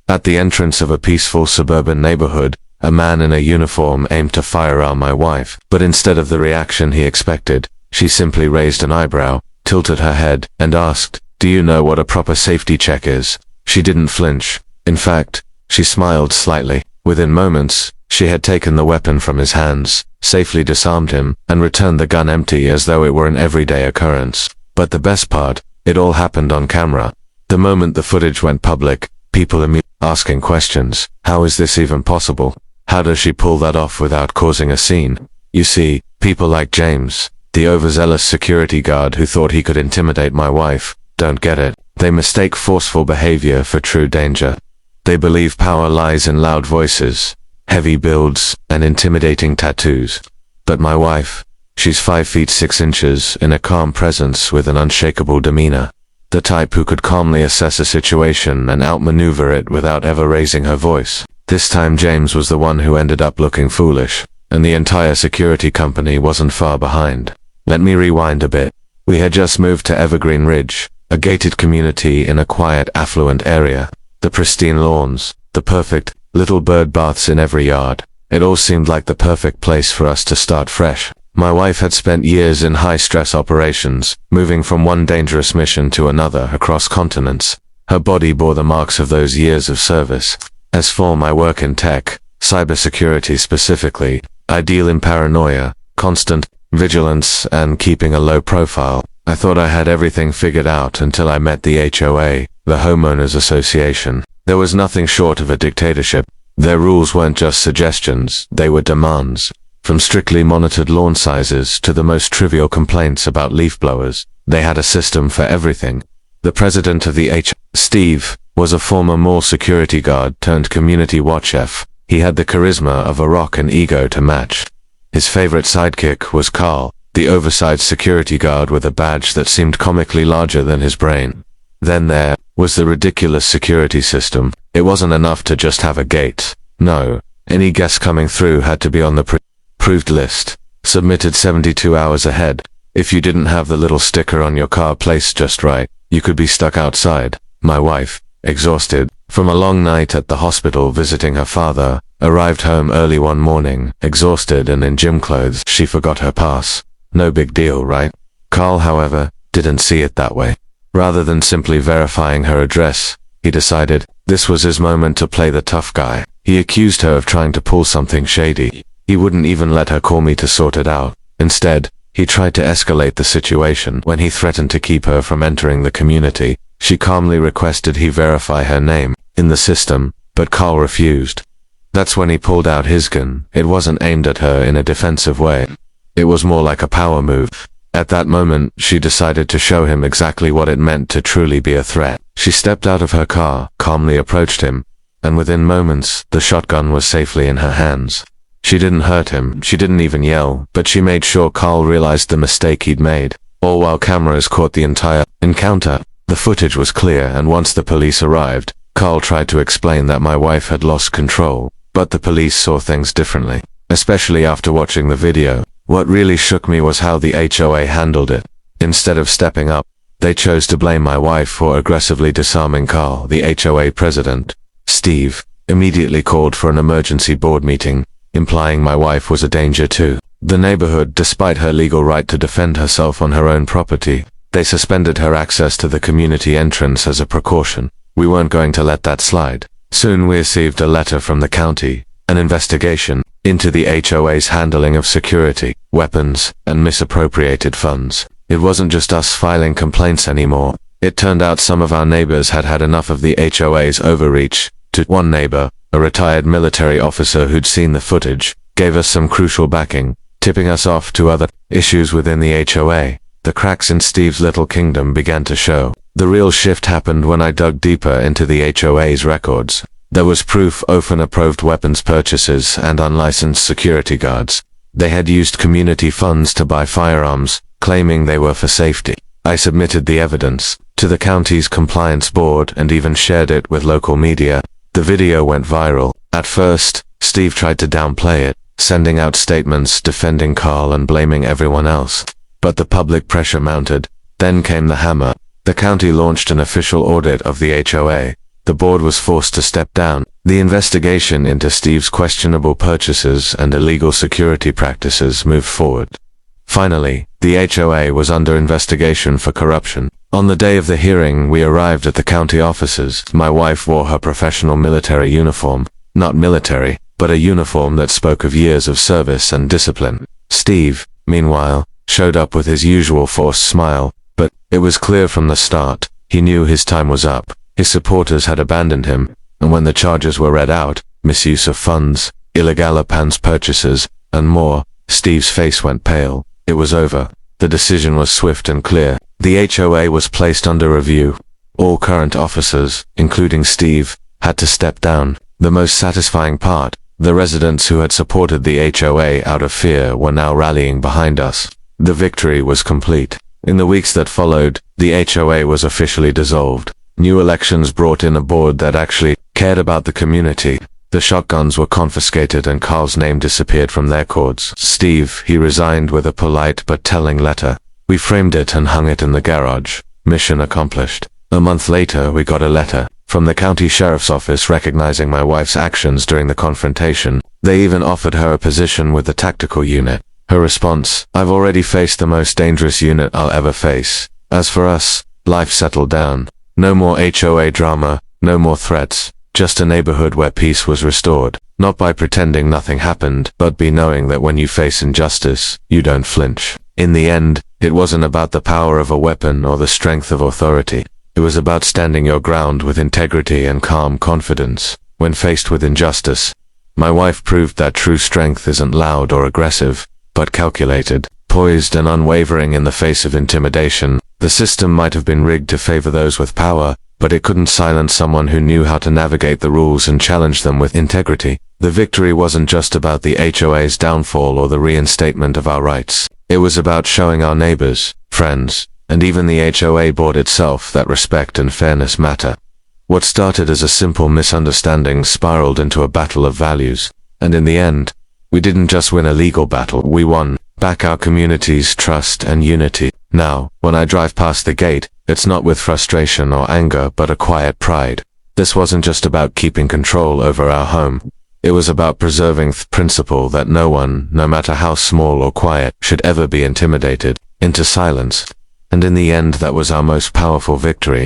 At the entrance of a peaceful suburban neighborhood, a man in a uniform aimed to fire at my wife, but instead of the reaction he expected, she simply raised an eyebrow, tilted her head, and asked, "Do you know what a proper safety check is?" She didn't flinch. In fact, she smiled slightly. Within moments, she had taken the weapon from his hands, safely disarmed him, and returned the gun empty as though it were an everyday occurrence. But the best part, it all happened on camera. The moment the footage went public, people immediately asking questions. How is this even possible? How does she pull that off without causing a scene? You see, people like James, the overzealous security guard who thought he could intimidate my wife, don't get it. They mistake forceful behavior for true danger. They believe power lies in loud voices, heavy builds, and intimidating tattoos. But my wife, she's 5 feet 6 inches in a calm presence with an unshakable demeanor. The type who could calmly assess a situation and outmaneuver it without ever raising her voice. This time James was the one who ended up looking foolish, and the entire security company wasn't far behind. Let me rewind a bit. We had just moved to Evergreen Ridge, a gated community in a quiet, affluent area. The pristine lawns, the perfect little bird baths in every yard. It all seemed like the perfect place for us to start fresh. My wife had spent years in high-stress operations, moving from one dangerous mission to another across continents. Her body bore the marks of those years of service. As for my work in tech, cybersecurity specifically, I deal in paranoia, constant vigilance, and keeping a low profile. I thought I had everything figured out until I met the HOA, the Homeowners Association. There was nothing short of a dictatorship. Their rules weren't just suggestions, they were demands. From strictly monitored lawn sizes to the most trivial complaints about leaf blowers, they had a system for everything. The president of the HOA, Steve, was a former mall security guard turned community watch chef. He had the charisma of a rock and ego to match. His favorite sidekick was Carl, the oversized security guard with a badge that seemed comically larger than his brain. Then there was the ridiculous security system. It wasn't enough to just have a gate. No, any guest coming through had to be on the approved list, submitted 72 hours ahead. If you didn't have the little sticker on your car placed just right, you could be stuck outside. My wife, exhausted from a long night at the hospital visiting her father, arrived home early one morning, exhausted and in gym clothes. She forgot her pass. No big deal, right? Carl, however, didn't see it that way. Rather than simply verifying her address, he decided this was his moment to play the tough guy. He accused her of trying to pull something shady. He wouldn't even let her call me to sort it out. Instead, he tried to escalate the situation. When he threatened to keep her from entering the community, she calmly requested he verify her name in the system, but Carl refused. That's when he pulled out his gun. It wasn't aimed at her in a defensive way. It was more like a power move. At that moment, she decided to show him exactly what it meant to truly be a threat. She stepped out of her car, calmly approached him, and within moments, the shotgun was safely in her hands. She didn't hurt him, she didn't even yell, but she made sure Carl realized the mistake he'd made, all while cameras caught the entire encounter. The footage was clear, and once the police arrived, Carl tried to explain that my wife had lost control, but the police saw things differently, especially after watching the video. What really shook me was how the HOA handled it. Instead of stepping up, they chose to blame my wife for aggressively disarming Carl. The HOA president, Steve, immediately called for an emergency board meeting, implying my wife was a danger too. The neighborhood, despite her legal right to defend herself on her own property, they suspended her access to the community entrance as a precaution. We weren't going to let that slide. Soon we received a letter from the county, an investigation into the HOA's handling of security, weapons, and misappropriated funds. It wasn't just us filing complaints anymore. It turned out some of our neighbors had had enough of the HOA's overreach. To one neighbor, a retired military officer who'd seen the footage, gave us some crucial backing, tipping us off to other issues within the HOA. The cracks in Steve's little kingdom began to show. The real shift happened when I dug deeper into the HOA's records. There was proof of unapproved weapons purchases and unlicensed security guards. They had used community funds to buy firearms, claiming they were for safety. I submitted the evidence to the county's compliance board and even shared it with local media. The video went viral. At first, Steve tried to downplay it, sending out statements defending Carl and blaming everyone else. But the public pressure mounted. Then came the hammer. The county launched an official audit of the HOA. the board was forced to step down. The investigation into Steve's questionable purchases and illegal security practices moved forward. Finally, the HOA was under investigation for corruption. On the day of the hearing, we arrived at the county offices. My wife wore her professional military uniform. Not military, but a uniform that spoke of years of service and discipline. Steve, meanwhile, showed up with his usual forced smile, but it was clear from the start, he knew his time was up. His supporters had abandoned him, and when the charges were read out, misuse of funds, illegal arms purchases, and more, Steve's face went pale. It was over. The decision was swift and clear. The HOA was placed under review. All current officers, including Steve, had to step down. The most satisfying part, the residents who had supported the HOA out of fear were now rallying behind us. The victory was complete. In the weeks that followed, the HOA was officially dissolved. New elections brought in a board that actually cared about the community. The shotguns were confiscated and Carl's name disappeared from their cords. Steve, he resigned with a polite but telling letter. We framed it and hung it in the garage. Mission accomplished. A month later, we got a letter from the county sheriff's office recognizing my wife's actions during the confrontation. They even offered her a position with the tactical unit. Her response, I've already faced the most dangerous unit I'll ever face. As for us, life settled down. No more HOA drama, no more threats. Just a neighborhood where peace was restored, not by pretending nothing happened, but by knowing that when you face injustice, you don't flinch. In the end, it wasn't about the power of a weapon or the strength of authority. It was about standing your ground with integrity and calm confidence. When faced with injustice, my wife proved that true strength isn't loud or aggressive, but calculated, poised and unwavering in the face of intimidation. The system might have been rigged to favor those with power, but it couldn't silence someone who knew how to navigate the rules and challenge them with integrity. The victory wasn't just about the HOA's downfall or the reinstatement of our rights. It was about showing our neighbors, friends, and even the HOA board itself that respect and fairness matter. What started as a simple misunderstanding spiraled into a battle of values, and in the end, we didn't just win a legal battle, we won back our community's trust and unity. Now, when I drive past the gate, it's not with frustration or anger, but a quiet pride. This wasn't just about keeping control over our home. It was about preserving the principle that no one, no matter how small or quiet, should ever be intimidated into silence. And in the end, that was our most powerful victory.